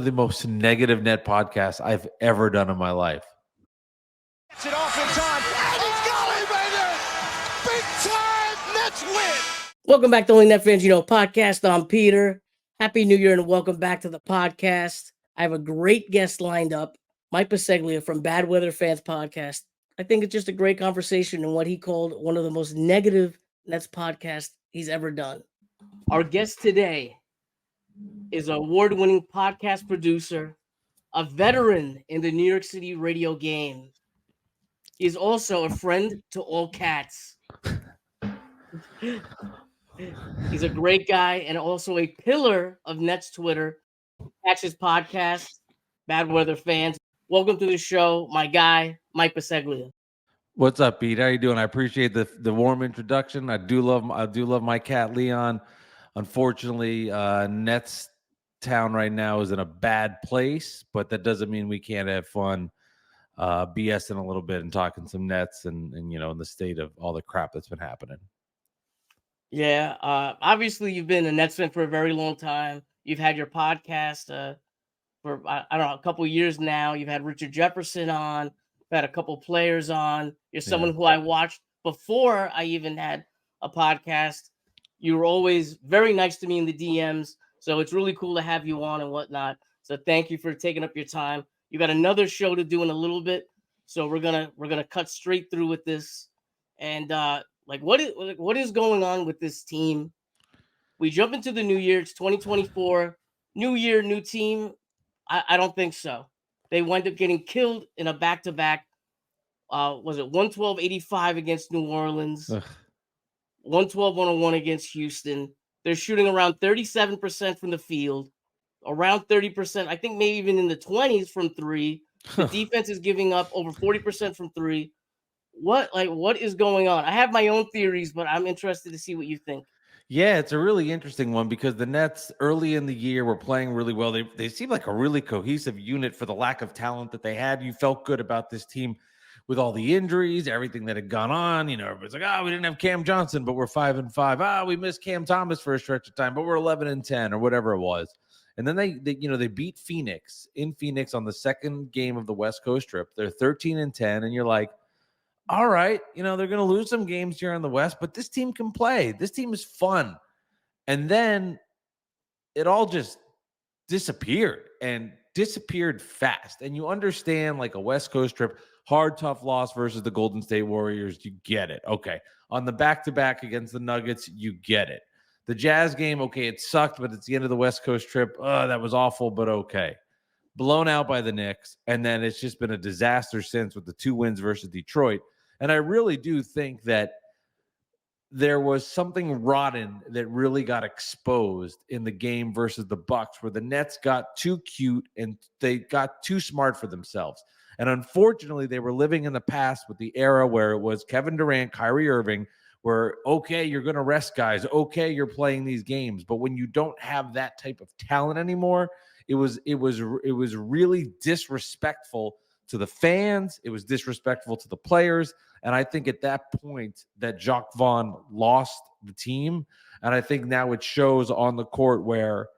The most negative net podcast I've ever done in my life. Gets it off in time, and he's got it, baby! Big time Nets win! Welcome back to Only Net Fans You Know podcast. I'm Peter. Happy New Year and welcome back to the podcast. I have a great guest lined up, Mike Bisceglia from Bad Weather Fans Podcast. I think it's just a great conversation in what he called one of the most negative Nets podcasts he's ever done. Our guest today is an award-winning podcast producer, a veteran in the New York City radio game. He's also a friend to all cats. He's a great guy and also a pillar of Nets Twitter. Catch his podcast, Bad Weather Fans. Welcome to the show, my guy, Mike Bisceglia. What's up, Pete? How you doing? I appreciate the warm introduction. I do love my cat Leon. Unfortunately, Nets town right now is in a bad place, but that doesn't mean we can't have fun BSing a little bit and talking some Nets and in the state of all the crap that's been happening. Yeah, obviously you've been a Nets fan for a very long time. You've had your podcast for I don't know, a couple of years now. You've had Richard Jefferson on. You've had a couple of players on. You're someone who I watched before I even had a podcast. You were always very nice to me in the DMs, so it's really cool to have you on and whatnot. So thank you for taking up your time. You got another show to do in a little bit, so we're gonna cut straight through with this. And what is going on with this team? We jump into the new year. It's 2024. New year, new team. I don't think so. They wind up getting killed in a back-to-back. Was it 112-85 against New Orleans? 112-101 against Houston. They're shooting around 37% from the field, around 30%. I think maybe even in the 20s from three. The defense is giving up over 40% from three. What is going on? I have my own theories, but I'm interested to see what you think. Yeah, it's a really interesting one because the Nets early in the year were playing really well. They seemed like a really cohesive unit for the lack of talent that they had. You felt good about this team with all the injuries, everything that had gone on. Everybody's like, we didn't have Cam Johnson, but we're 5-5. We missed Cam Thomas for a stretch of time, but we're 11-10 or whatever it was. And then they beat Phoenix in Phoenix on the second game of the West Coast trip. They're 13-10, and you're like, all right, they're going to lose some games here in the West, but this team can play. This team is fun. And then it all just disappeared fast. And you understand, like, a West Coast trip, hard, tough loss versus the Golden State Warriors. You get it. Okay. On the back-to-back against the Nuggets, you get it. The Jazz game, okay, it sucked, but it's the end of the West Coast trip. That was awful, but okay. Blown out by the Knicks. And then it's just been a disaster since with the 2 wins versus Detroit. And I really do think that there was something rotten that really got exposed in the game versus the Bucks, where the Nets got too cute and they got too smart for themselves. And unfortunately, they were living in the past with the era where it was Kevin Durant, Kyrie Irving, where, okay, you're going to rest guys. Okay, you're playing these games. But when you don't have that type of talent anymore, it was really disrespectful to the fans. It was disrespectful to the players. And I think at that point that Jacques Vaughn lost the team. And I think now it shows on the court where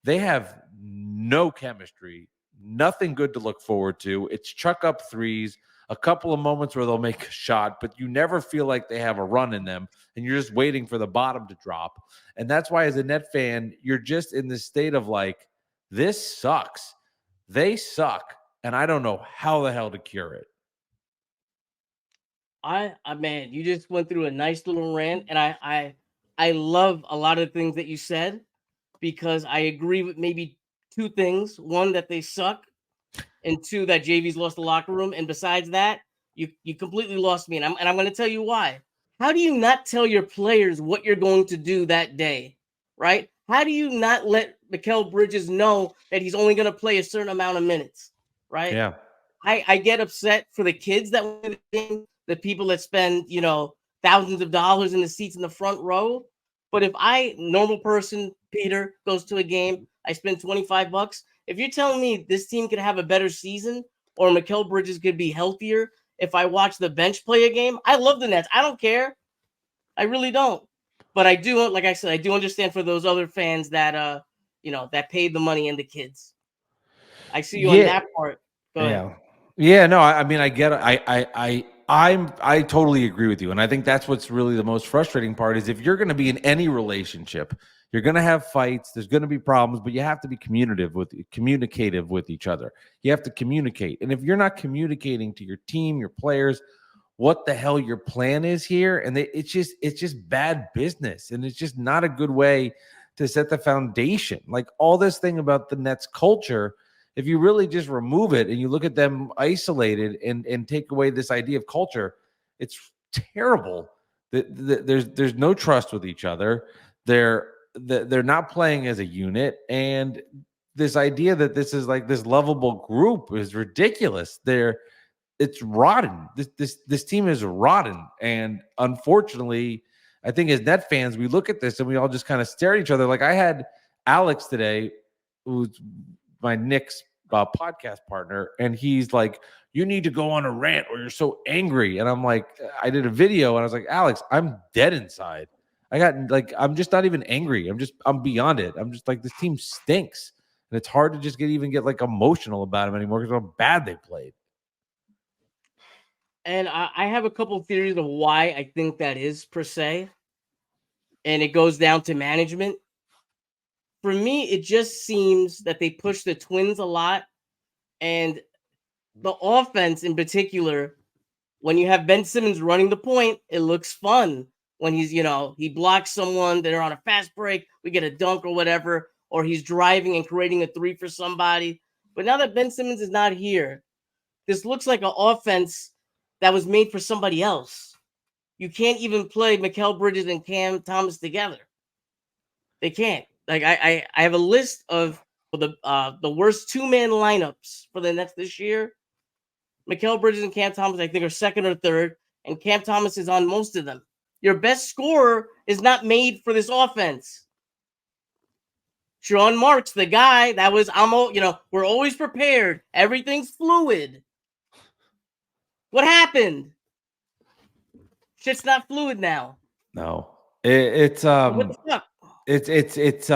they have no chemistry, nothing good to look forward to. It's chuck up threes, a couple of moments where they'll make a shot, but you never feel like they have a run in them. And you're just waiting for the bottom to drop. And that's why as a Net fan, you're just in this state of like, this sucks. They suck. And I don't know how the hell to cure it. Man, you just went through a nice little rant, and I love a lot of things that you said because I agree with maybe 2 things. One, that they suck, and 2, that JV's lost the locker room. And besides that, you completely lost me, and I'm going to tell you why. How do you not tell your players what you're going to do that day, right? How do you not let Mikal Bridges know that he's only going to play a certain amount of minutes, right? Yeah. I get upset for the kids that win the game, the people that spend, thousands of dollars in the seats in the front row. But if normal person, Peter, goes to a game, I spend $25. If you're telling me this team could have a better season or Mikal Bridges could be healthier if I watch the bench play a game, I love the Nets. I don't care. I really don't. But I do, like I said, I do understand for those other fans that, that paid the money and the kids. I see you on Yeah. that part. Go ahead. Yeah. No, I mean, I get it. I totally agree with you. And I think that's what's really the most frustrating part is if you're going to be in any relationship, you're going to have fights, there's going to be problems, but you have to be communicative with each other. You have to communicate. And if you're not communicating to your team, your players, what the hell your plan is here, and it's just bad business, and it's just not a good way to set the foundation. Like all this thing about the Nets culture, if you really just remove it and you look at them isolated and take away this idea of culture, it's terrible. There's no trust with each other. They're not playing as a unit, and this idea that this is like this lovable group is ridiculous. It's rotten. This team is rotten, and unfortunately, I think as Net fans, we look at this and we all just kind of stare at each other. Like I had Alex today, who's my Knicks podcast partner, and he's like, "You need to go on a rant, or you're so angry." And I'm like, I did a video, and I was like, "Alex, I'm dead inside. I'm just not even angry. I'm beyond it. I'm just like, this team stinks, and it's hard to just get like emotional about them anymore because of how bad they played." And I have a couple of theories of why I think that is per se. And it goes down to management. For me, it just seems that they push the Twins a lot. And the offense in particular, when you have Ben Simmons running the point, it looks fun. When he's, he blocks someone, they're on a fast break, we get a dunk or whatever, or he's driving and creating a three for somebody. But now that Ben Simmons is not here, this looks like an offense that was made for somebody else. You can't even play Mikal Bridges and Cam Thomas together. They can't. Like I have a list of the worst two-man lineups for the Nets this year. Mikal Bridges and Cam Thomas, I think, are second or third, and Cam Thomas is on most of them. Your best scorer is not made for this offense. Sean Marks, the guy that was, we're always prepared. Everything's fluid. What happened? Shit's not fluid now. No, it's What the fuck? it's it's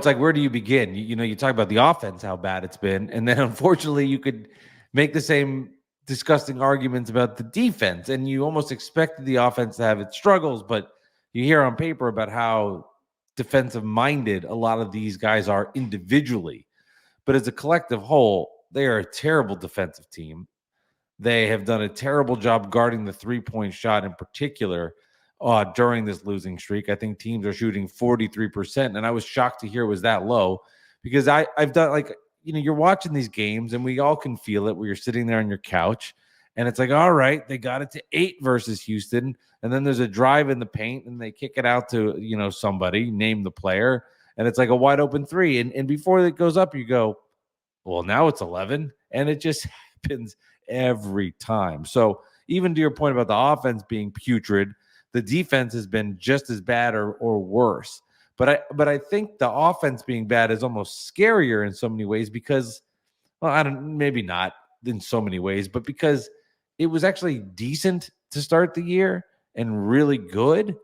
like, where do you begin? You talk about the offense, how bad it's been, and then unfortunately you could make the same disgusting arguments about the defense, and you almost expected the offense to have its struggles, but you hear on paper about how defensive minded a lot of these guys are individually, but as a collective whole, they are a terrible defensive team. They have done a terrible job guarding the three-point shot in particular during this losing streak. I think teams are shooting 43%, and I was shocked to hear it was that low because I've done you're watching these games and we all can feel it where you're sitting there on your couch and it's like, all right, they got it to 8 versus Houston, and then there's a drive in the paint and they kick it out to somebody, name the player, and it's like a wide open 3, and before it goes up you go, well, now it's 11, and it just happens every time. So even to your point about the offense being putrid, the defense has been just as bad or worse. But I think the offense being bad is almost scarier in so many ways because, well, maybe not in so many ways, but because it was actually decent to start the year and really good.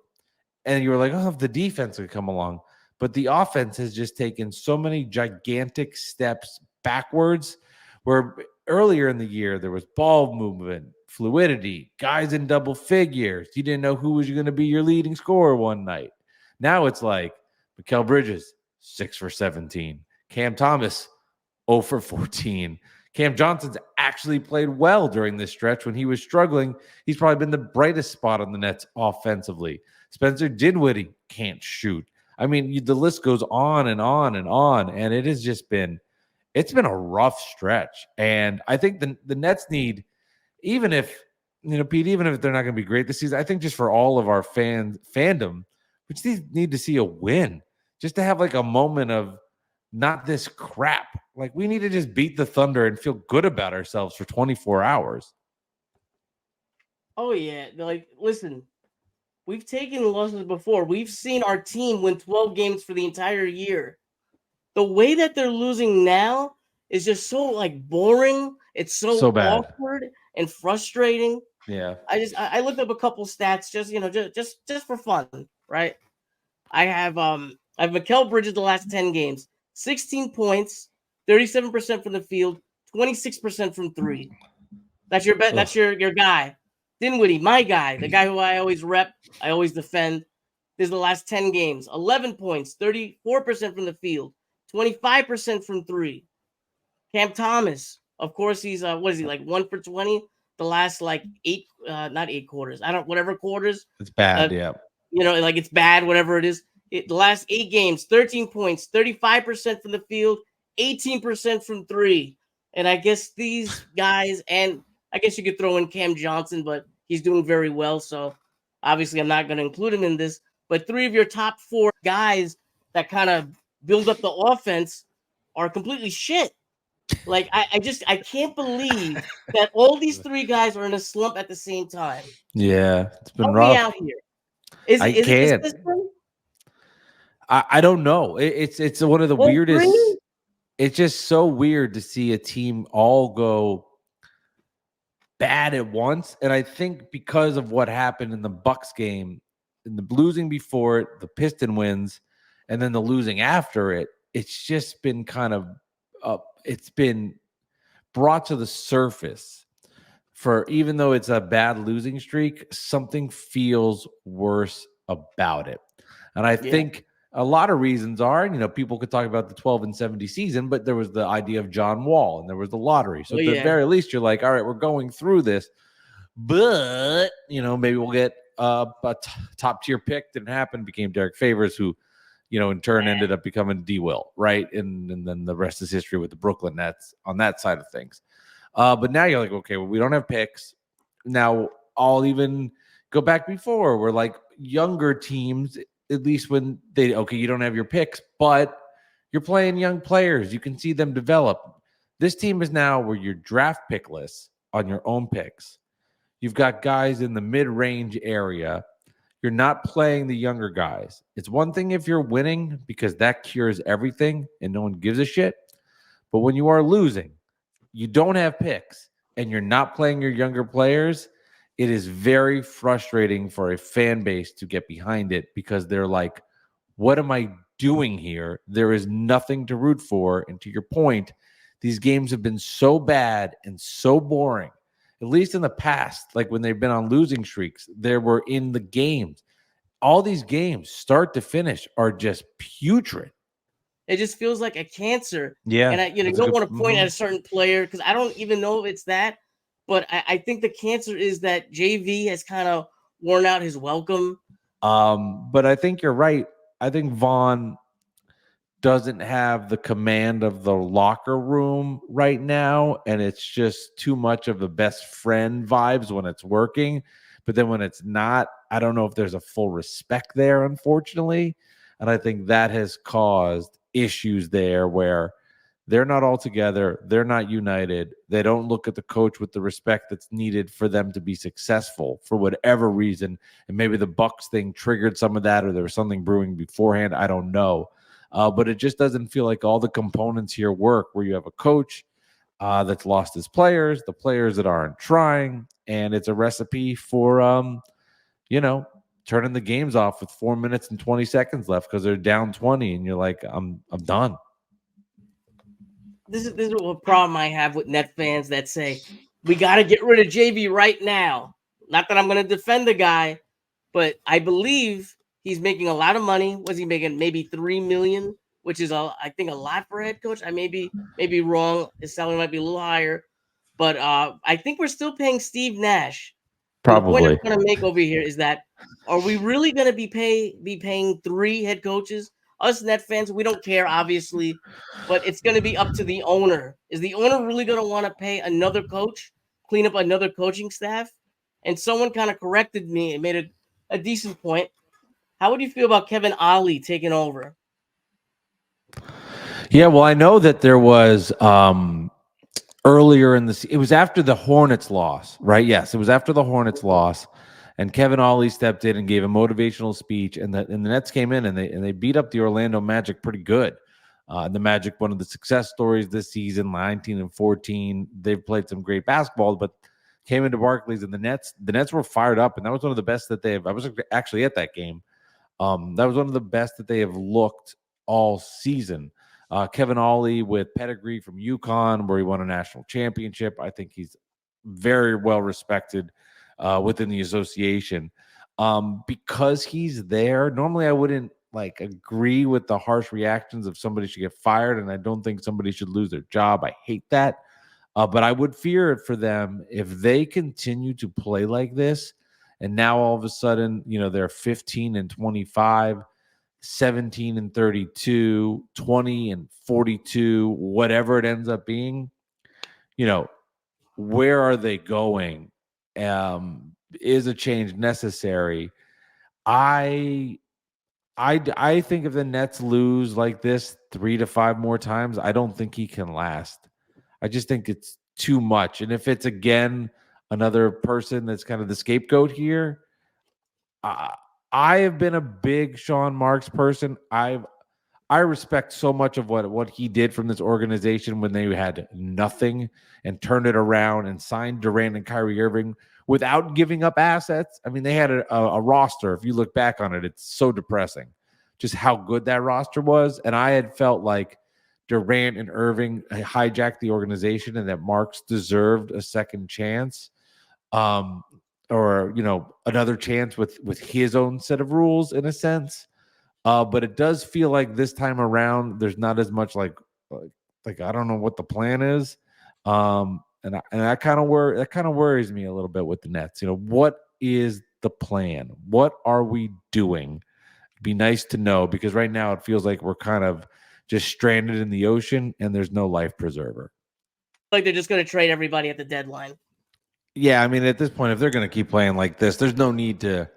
And you were like, oh, if the defense would come along. But the offense has just taken so many gigantic steps backwards, where earlier in the year there was ball movement, fluidity, guys in double figures. You didn't know who was going to be your leading scorer one night. Now it's like Mikal Bridges, 6 for 17. Cam Thomas, 0 for 14. Cam Johnson's actually played well during this stretch when he was struggling. He's probably been the brightest spot on the Nets offensively. Spencer Dinwiddie can't shoot. I mean, the list goes on and on and on, and it has just been a rough stretch. And I think the Nets need, even if, Pete, even if they're not going to be great this season, I think just for all of our fandom, we just need to see a win, just to have like a moment of not this crap. Like, we need to just beat the Thunder and feel good about ourselves for 24 hours. Oh, yeah. Like, listen, we've taken losses before. We've seen our team win 12 games for the entire year. The way that they're losing now is just so like boring. It's so bad, awkward and frustrating. Yeah. I looked up a couple stats just for fun, right? I have Mikal Bridges the last 10 games, 16 points, 37% from the field, 26% from three. That's your bet. That's your guy. Dinwiddie, my guy, the guy who I always rep, I always defend. This is the last 10 games. 11 points, 34% from the field, 25% from three. Cam Thomas, of course, he's what is he, like 1 for 20? The last like not 8 quarters. I don't whatever quarters. It's bad, Uh, yeah. like it's bad, whatever it is. The last 8 games, 13 points, 35% from the field, 18% from three. And I guess these guys, and I guess you could throw in Cam Johnson, but he's doing very well. So obviously I'm not going to include him in this. But 3 of your top 4 guys that kind of build up the offense are completely shit. Like I can't believe that all these 3 guys are in a slump at the same time. Yeah, it's been Help me rough. out here. Is I it the can't. system? I don't know. It's one of the All weirdest. 3? It's just so weird to see a team all go bad at once. And I think because of what happened in the Bucks game, in the losing before it, the Piston wins, and then the losing after it, it's just been kind of it's been brought to the surface. For even though it's a bad losing streak, something feels worse about it. And I think a lot of reasons are, people could talk about the 12-70 season, but there was the idea of John Wall and there was the lottery. So at the very least, you're like, all right, we're going through this, but maybe we'll get a top tier pick. Didn't happen. Became Derek Favors, who, in turn ended up becoming D. Will, right? And then the rest is history with the Brooklyn Nets on that side of things. But now you're like, okay, well, we don't have picks. Now I'll even go back before where like younger teams, at least when you don't have your picks, but you're playing young players. You can see them develop. This team is now where you're draft pickless on your own picks. You've got guys in the mid-range area. You're not playing the younger guys. It's one thing if you're winning because that cures everything and no one gives a shit. But when you are losing, you don't have picks and you're not playing your younger players, it is very frustrating for a fan base to get behind it because they're like, what am I doing here? There is nothing to root for. And to your point, these games have been so bad and so boring, at least in the past, like when they've been on losing streaks, they were in the games. All these games, start to finish, are just putrid. It just feels like a cancer. Yeah. And you don't want to point at a certain player because I don't even know if it's that. But I think the cancer is that JV has kind of worn out his welcome. But I think you're right. I think Vaughn doesn't have the command of the locker room right now. And it's just too much of the best friend vibes when it's working. But then when it's not, I don't know if there's a full respect there, unfortunately. And I think that has caused issues there where they're not all together. They're not united. They don't look at the coach with the respect that's needed for them to be successful for whatever reason. And maybe the Bucks thing triggered some of that, or there was something brewing beforehand. I don't know. But it just doesn't feel like all the components here work where you have a coach that's lost his players, the players that aren't trying. And it's a recipe for, turning the games off with 4 minutes and 20 seconds left because they're down 20 and you're like, I'm done. This is a problem I have with net fans that say we got to get rid of JV right now. Not that I'm going to defend the guy, but I believe he's making a lot of money. Was he making maybe $3 million, which is I think a lot for a head coach? I may be wrong. His salary might be a little higher, but I think we're still paying Steve Nash. Probably. The point I'm trying to make over here is that are we really going to be paying 3 head coaches? Us net fans, we don't care, obviously, but it's going to be up to the owner. Is the owner really going to want to pay another coach, clean up another coaching staff? And someone kind of corrected me and made a decent point. How would you feel about Kevin Ollie taking over? Yeah, well, I know that there was earlier in it was after the Hornets loss, right? Yes, it was after the Hornets loss, and Kevin Ollie stepped in and gave a motivational speech, and the Nets came in and they beat up the Orlando Magic pretty good. The Magic, one of the success stories this season, 19-14. They've played some great basketball, but came into Barclays, and the Nets were fired up, and that was one of the best that I was actually at that game. That was one of the best that they have looked all season. Kevin Ollie with pedigree from UConn, where he won a national championship. I think he's very well respected within the association. Because he's there, normally I wouldn't like agree with the harsh reactions of somebody should get fired, and I don't think somebody should lose their job. I hate that. But I would fear it for them if they continue to play like this. And now all of a sudden, they're 15-25, 17-32, 20-42, whatever it ends up being. Where are they going? Is a change necessary? I think if the Nets lose like this 3 to 5 more times, I don't think he can last. I just think it's too much. And if it's again another person that's kind of the scapegoat here, I have been a big Sean Marks person. I respect so much of what he did from this organization when they had nothing and turned it around and signed Durant and Kyrie Irving without giving up assets. I mean, they had a roster. If you look back on it, it's so depressing just how good that roster was. And I had felt like Durant and Irving hijacked the organization and that Marks deserved a second chance, or another chance with his own set of rules in a sense. But it does feel like this time around there's not as much like I don't know what the plan is, and that kind of worries me a little bit with the Nets. What is the plan? What are we doing? Be nice to know, because right now it feels like we're kind of just stranded in the ocean and there's no life preserver. Like they're just going to trade everybody at the deadline. Yeah, I mean, at this point, if they're going to keep playing like this, there's no need to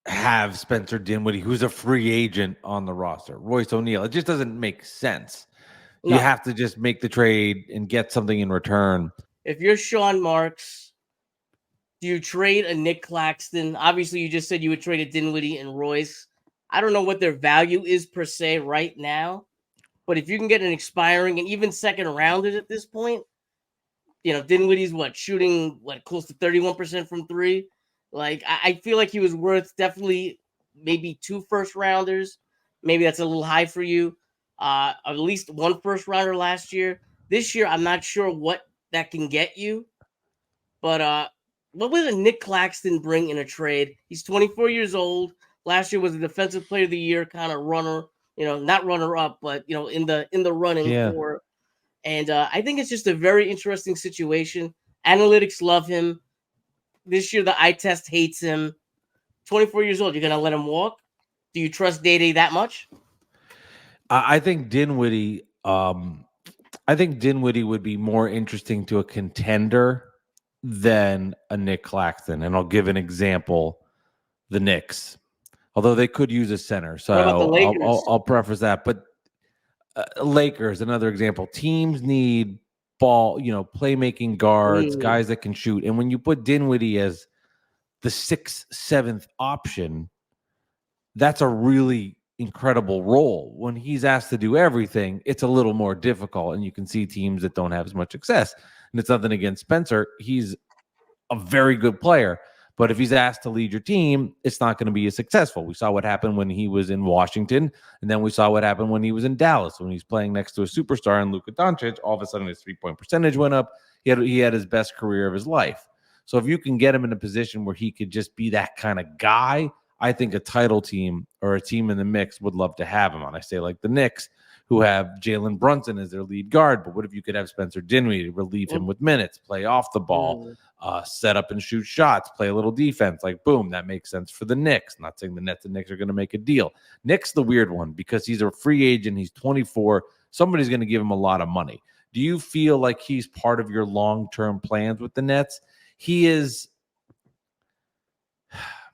have Spencer Dinwiddie, who's a free agent, on the roster. Royce O'Neal. It just doesn't make sense. No. You have to just make the trade and get something in return. If you're Sean Marks, do you trade a Nick Claxton? Obviously, you just said you would trade a Dinwiddie and Royce. I don't know what their value is per se right now, but if you can get an expiring and even second rounders at this point, Dinwiddie's shooting close to 31% from three. Like, I feel like he was worth definitely maybe 2 first rounders. Maybe that's a little high for you. At least 1 first rounder last year. This year, I'm not sure what that can get you. But what would a Nick Claxton bring in a trade? He's 24 years old. Last year was a Defensive Player of the Year kind of runner. Not runner up, but in the running for. And I think it's just a very interesting situation. Analytics love him. This year, the eye test hates him. 24 years old. You're going to let him walk? Do you trust Day-Day that much? I think Dinwiddie would be more interesting to a contender than a Nick Claxton. And I'll give an example. The Knicks. Although they could use a center. So what about the Lakers? I'll preface that. But Lakers, another example. Teams need ball, playmaking guards, guys that can shoot. And when you put Dinwiddie as the 6th, 7th option, that's a really incredible role. When he's asked to do everything, it's a little more difficult. And you can see teams that don't have as much success. And it's nothing against Spencer. He's a very good player. But if he's asked to lead your team, it's not going to be as successful. We saw what happened when he was in Washington, and then we saw what happened when he was in Dallas, when he's playing next to a superstar in Luka Doncic. All of a sudden, his 3-point percentage went up. He had his best career of his life. So if you can get him in a position where he could just be that kind of guy, I think a title team or a team in the mix would love to have him on. I say like the Knicks, who have Jalen Brunson as their lead guard. But what if you could have Spencer Dinwiddie relieve him with minutes, play off the ball, set up and shoot shots, play a little defense? Like, boom, that makes sense for the Knicks. Not saying the Nets and Knicks are going to make a deal. Nick's the weird one because he's a free agent. He's 24. Somebody's going to give him a lot of money. Do you feel like he's part of your long-term plans with the Nets? He is.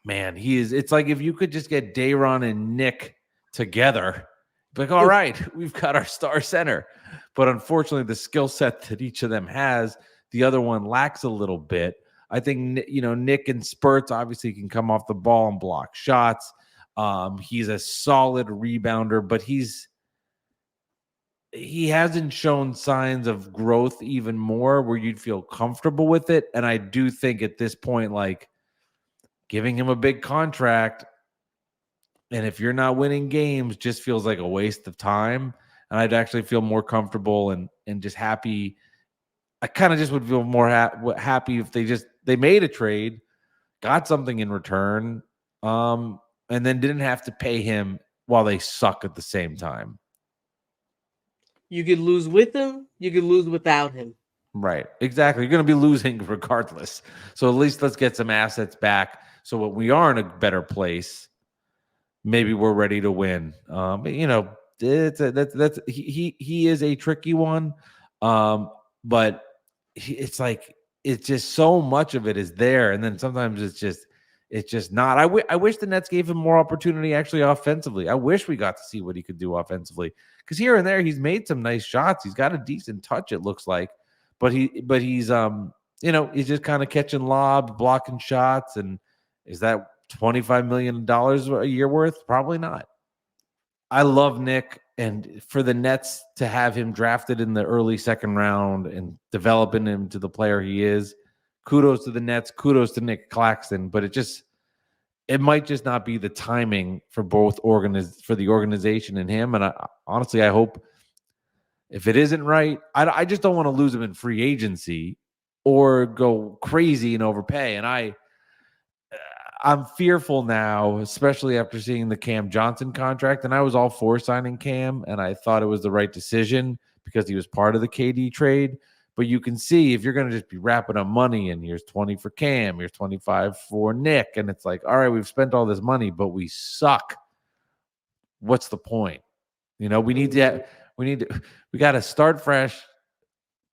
Man, he is. It's like if you could just get Day'Ron and Nick together. Like, all right, we've got our star center. But unfortunately, the skill set that each of them has, the other one lacks a little bit. I think, Nick in spurts obviously can come off the ball and block shots. He's a solid rebounder, but he hasn't shown signs of growth even more where you'd feel comfortable with it. And I do think at this point, like, giving him a big contract, and if you're not winning games, just feels like a waste of time. and I'd actually feel more comfortable and just happy. I kind of just would feel more happy if they made a trade, got something in return, and then didn't have to pay him while they suck at the same time. You could lose with him, you could lose without him. Right. Exactly. You're going to be losing regardless. So at least let's get some assets back. So when we are in a better place, maybe we're ready to win. He is a tricky one. But it's like, it's just so much of it is there. And then sometimes it's just not. I wish the Nets gave him more opportunity actually offensively. I wish we got to see what he could do offensively, because here and there he's made some nice shots. He's got a decent touch, it looks like, but he's he's just kind of catching lobs, blocking shots. And is that $25 million a year worth? Probably not. I love Nick, and for the Nets to have him drafted in the early second round and developing him to the player he is, kudos to the Nets, kudos to Nick Claxton. But it might just not be the timing for for the organization and him. And honestly, I hope if it isn't right, I just don't want to lose him in free agency or go crazy and overpay. And I'm fearful now, especially after seeing the Cam Johnson contract. And I was all for signing Cam, and I thought it was the right decision because he was part of the KD trade. But you can see if you're going to just be wrapping up money, and here's 20 for Cam, here's 25 for Nick, and it's like, all right, we've spent all this money, but we suck. What's the point? We got to start fresh.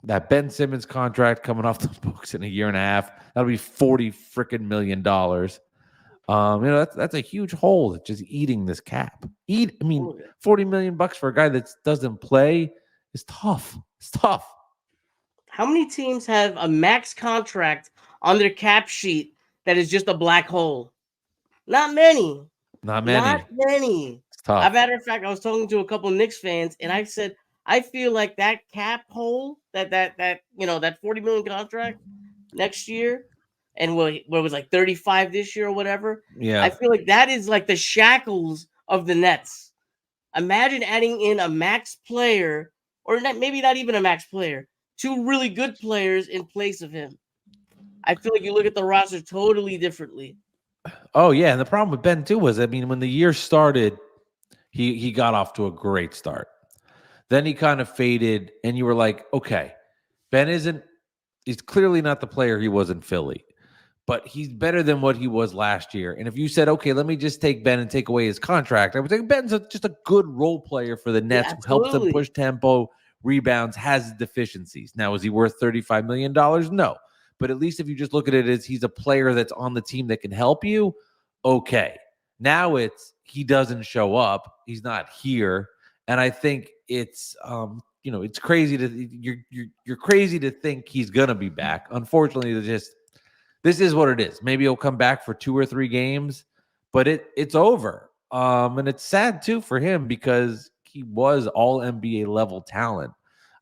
That Ben Simmons contract coming off the books in a year and a half, that'll be $40 freaking million. That's a huge hole that's just eating this cap. $40 million for a guy that doesn't play is tough. It's tough. How many teams have a max contract on their cap sheet that is just a black hole? Not many. Not many. It's tough. As a matter of fact, I was talking to a couple of Knicks fans, and I said, I feel like that cap hole, that $40 million contract next year, and what was like 35 this year or whatever. Yeah. I feel like that is like the shackles of the Nets. Imagine adding in a max player, or maybe not even a max player, 2 really good players in place of him. I feel like you look at the roster totally differently. Oh, yeah. And the problem with Ben, too, was, when the year started, he got off to a great start. Then he kind of faded, and you were like, okay, he's clearly not the player he was in Philly, but he's better than what he was last year. And if you said, okay, let me just take Ben and take away his contract, I would think Ben's just a good role player for the Nets, who helps them push tempo, rebounds, has deficiencies. Now, is he worth $35 million? No. But at least if you just look at it as he's a player that's on the team that can help you, okay. Now he doesn't show up. He's not here. And I think it's it's crazy you're crazy to think he's gonna be back. Unfortunately, this is what it is. Maybe he'll come back for 2 or 3 games, but it's over. And it's sad too for him because he was all NBA level talent.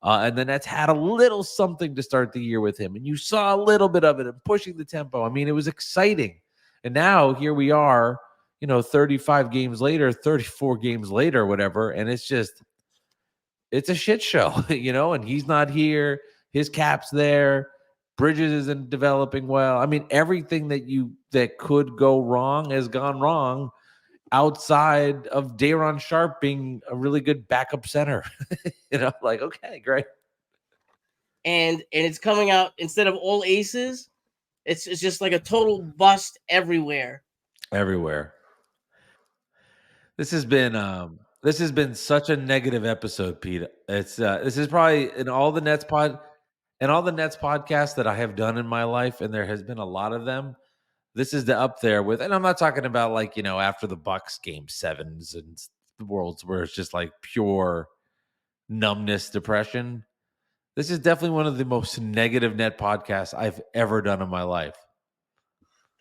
And the Nets had a little something to start the year with him, and you saw a little bit of it and pushing the tempo. It was exciting. And now here we are, 35 games later, 34 games later, whatever, and it's a shit show, and he's not here. His cap's there. Bridges isn't developing well. Everything that could go wrong has gone wrong, outside of Day'Ron Sharpe being a really good backup center. Okay, great. And it's coming out, instead of all aces, it's just like a total bust everywhere. This has been such a negative episode, Pete. This is probably in all the Nets podcasts that I have done in my life, and there has been a lot of them. This is the up there with, and I'm not talking about after the Bucks game 7s and the worlds where it's just like pure numbness, depression. This is definitely one of the most negative Net podcasts I've ever done in my life.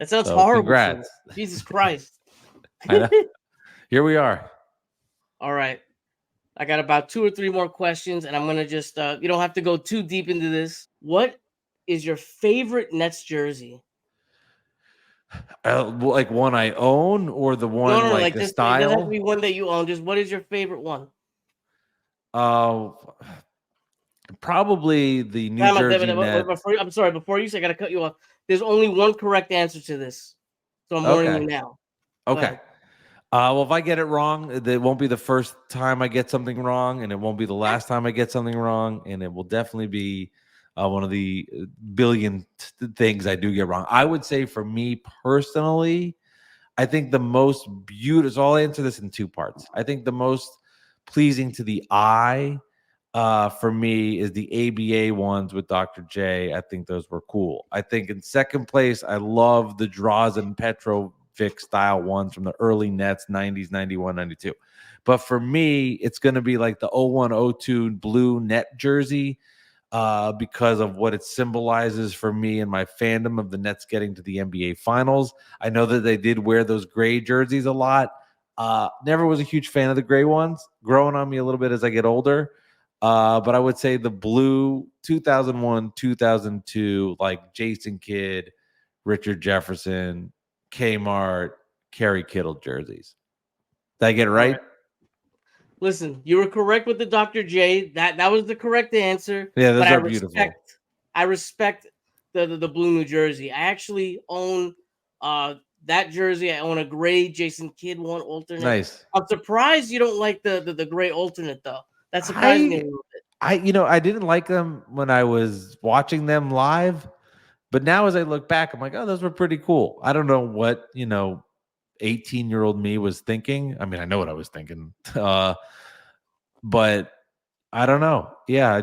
That sounds horrible. Congrats. Jesus Christ. I know. Here we are. All right. I got about 2 or 3 more questions, and I'm going to just, you don't have to go too deep into this. What is your favorite Nets jersey? Like one I own, or the one like the this, style? It doesn't have to be one that you own. Just what is your favorite one? Probably the New Time out, Jersey Nets. I'm sorry, before you say, I gotta cut you off. There's only one correct answer to this, so I'm warning Okay. you now. Go Okay. ahead. Well, if I get it wrong, it won't be the first time I get something wrong, and it won't be the last time I get something wrong, and it will definitely be one of the billion things I do get wrong. I would say for me personally, I think the most beautiful, so I'll answer this in two parts. I think the most pleasing to the eye for me is the ABA ones with Dr. J. I think those were cool. I think in second place, I love the Drazen Petrovic style ones from the early Nets, 90s, 91, 92. But for me, it's going to be like the 0102 blue net jersey because of what it symbolizes for me and my fandom of the Nets getting to the NBA Finals. I know that they did wear those gray jerseys a lot. Never was a huge fan of the gray ones, growing on me a little bit as I get older. But I would say the blue 2001, 2002, like Jason Kidd, Richard Jefferson, Kmart, Kerry Kittle jerseys. Did I get it All right? right. Listen, you were correct with the Dr. J. That was the correct answer. Yeah, those but are beautiful. I respect the blue New Jersey. I actually own that jersey. I own a gray Jason Kidd one alternate. Nice. I'm surprised you don't like the gray alternate though. That surprised me a little bit. I didn't like them when I was watching them live, but now as I look back, I'm like, oh, those were pretty cool. I don't know what 18-year-old me was thinking. I mean, I know what I was thinking, but I don't know. Yeah,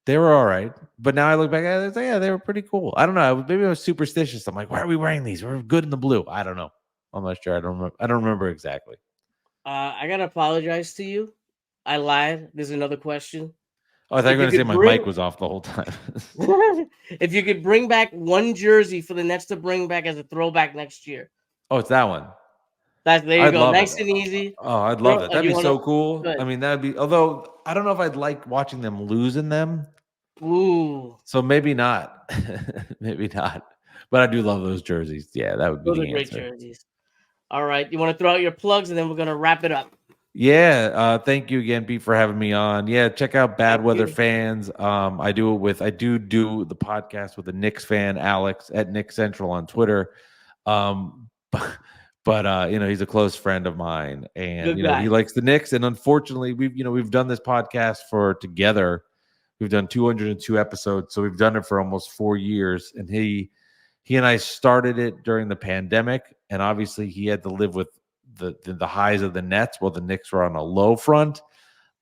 they were all right. But now I look back at it, yeah, they were pretty cool. I don't know. Maybe I was superstitious. I'm like, why are we wearing these? We're good in the blue. I don't know. I'm not sure. I don't remember exactly. I gotta apologize to you. I lied. There's another question. Oh, I thought you If were you going to say could my bring, mic was off the whole time. if you could bring back one jersey for the Nets to bring back as a throwback next year, Oh, it's that one. there you I'd go. love it. Nice and easy. Oh, I'd love that. That'd You be wanna so cool. good. I mean, that'd be, although I don't know if I'd like watching them losing them. Ooh, So maybe not. Maybe not. But I do love those jerseys. Yeah, that would be those are the great answer. jerseys. All right, you want to throw out your plugs and then we're gonna wrap it up. Yeah, thank you again, Pete, for having me on. Yeah, check out Bad Thank Weather you. Fans. I do the podcast with the Knicks fan, Alex at Nick Central on Twitter. But he's a close friend of mine, and Good guy. he likes the Knicks. And unfortunately, we've done this podcast together. We've done 202 episodes, so we've done it for almost 4 years. And he and I started it during the pandemic, and obviously he had to live with the highs of the Nets while the Knicks were on a low front.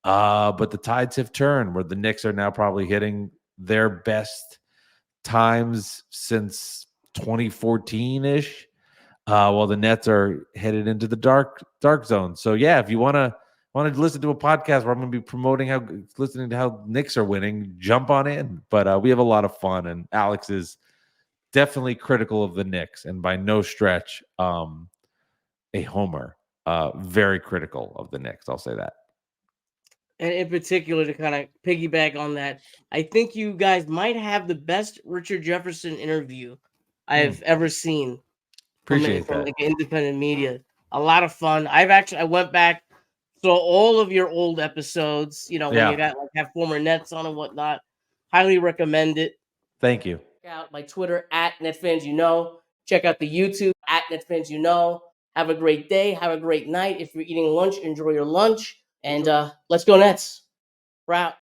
But the tides have turned, where the Knicks are now probably hitting their best times since 2014-ish. While the Nets are headed into the dark zone. So yeah, if you want to listen to a podcast where I'm going to be promoting listening to how Knicks are winning, jump on in. But we have a lot of fun, and Alex is definitely critical of the Knicks, and by no stretch a homer. Very critical of the Knicks. I'll say that. And in particular, to kind of piggyback on that, I think you guys might have the best Richard Jefferson interview I've ever seen. Appreciate from that. like independent media. A lot of fun. I went back, saw all of your old episodes, when you got have former Nets on and whatnot. Highly recommend it. Thank you. Check out my Twitter at NetsFansYouKnow. Check out the YouTube at NetsFansYouKnow. Have a great day. Have a great night. If you're eating lunch, enjoy your lunch. And let's go Nets. We're out.